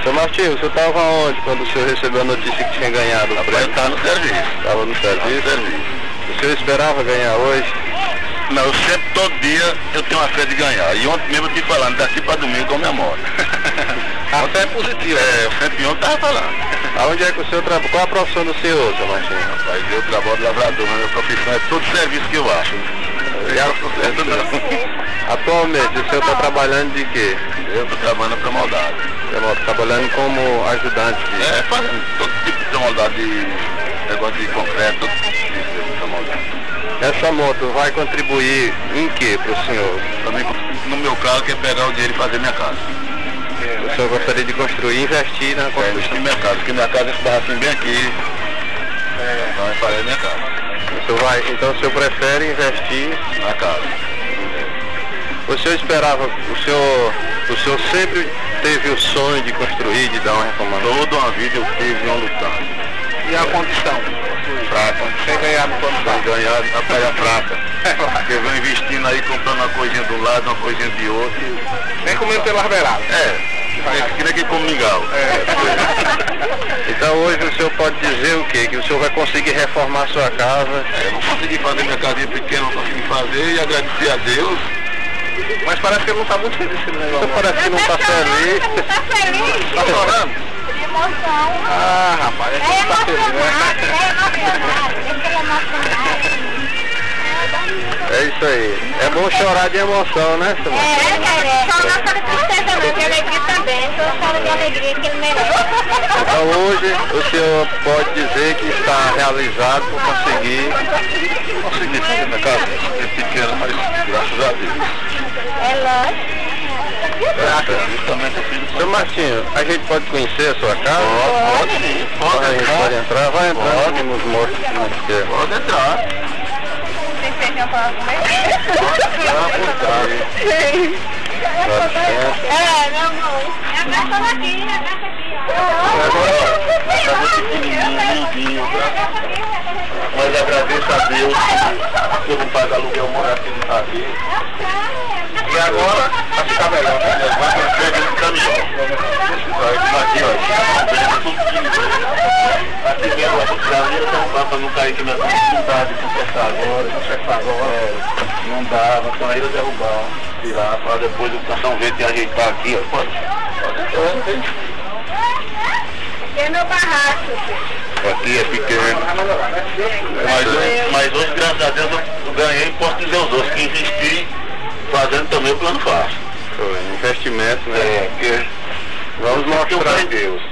Seu Martinho, você estava onde quando o senhor recebeu a notícia que tinha ganhado o prêmio? Eu estava no serviço. Estava no serviço? O senhor esperava ganhar hoje? Não, eu sempre, todo dia, eu tenho uma fé de ganhar. E ontem mesmo eu estive falando, daqui para domingo eu comemoro. A fé é positiva. É, eu sempre ontem estava falando. Aonde é que o senhor trabalha? Qual a profissão do senhor, seu Martinho? Rapaz, eu trabalho de lavrador, mas minha profissão é todo serviço que eu acho. Atualmente, o senhor está trabalhando de quê? Eu estou trabalhando para moldado. Trabalhando como ajudante? É, fazendo todo tipo de moldado, de negócio de concreto, todo tipo de moldado. Essa moto vai contribuir em que para o senhor? Também, no meu caso, que é pegar o dinheiro e fazer minha casa. O senhor gostaria de construir, investir na construção? Investir minha casa, porque minha casa é esse barracinho bem aqui. Então é fazer minha casa. Então o senhor prefere investir na casa. O senhor esperava, o senhor sempre teve o sonho de construir, de dar uma reformação? Toda uma vida eu tive uma lutando. E a condição? Fraca. Sem ganhar no plano fraco? Sem ganhar na praia fraca. Porque vem investindo aí, comprando uma coisinha de um lado, uma coisinha de outro. Nem comendo pelas beiradas? Que nem quem come mingau. Então hoje o senhor pode dizer o quê? Que o senhor vai conseguir reformar sua casa? Eu vou conseguir fazer minha casinha pequena, vou conseguir fazer e agradecer a Deus. Mas parece que ele não está muito feliz com esse negócio. Parece que não está feliz. Não está feliz. Está chorando? De emoção. Ah, rapaz, É emocionado, é isso aí. É bom chorar de emoção, né, seu Martinho? Só não sabe tristeza não, de alegria também. Só chora de alegria que ele merece. Então hoje o senhor pode dizer que está realizado por conseguir fazer minha casa. É pequena, mas graças a Deus. É lógico. Seu Martinho, a gente pode conhecer a sua casa? Pode sim. Pode entrar? Vai entrar, nos mostra que nós queremos. Pode entrar. Tem feijão para comer? Meu amor. Abraça aqui, abraça aqui. Mas agradeço a Deus que eu não pago aluguel, morar aqui no Rio. E agora vai ficar melhor, né? Vai para frente no caminhão. Aqui, ó. Aqui mesmo, a gente para não cair aqui na dificuldade de consertar agora, não dava, então aí eu derrubar, tirar, para depois o cação ver e ajeitar aqui, ó. Pode É meu barraco. Aqui é pequeno. Mas hoje, graças a Deus, eu ganhei e posso dizer aos outros que investi fazendo também o plano fácil. Investimento, né? Porque vamos mostrar. Deus.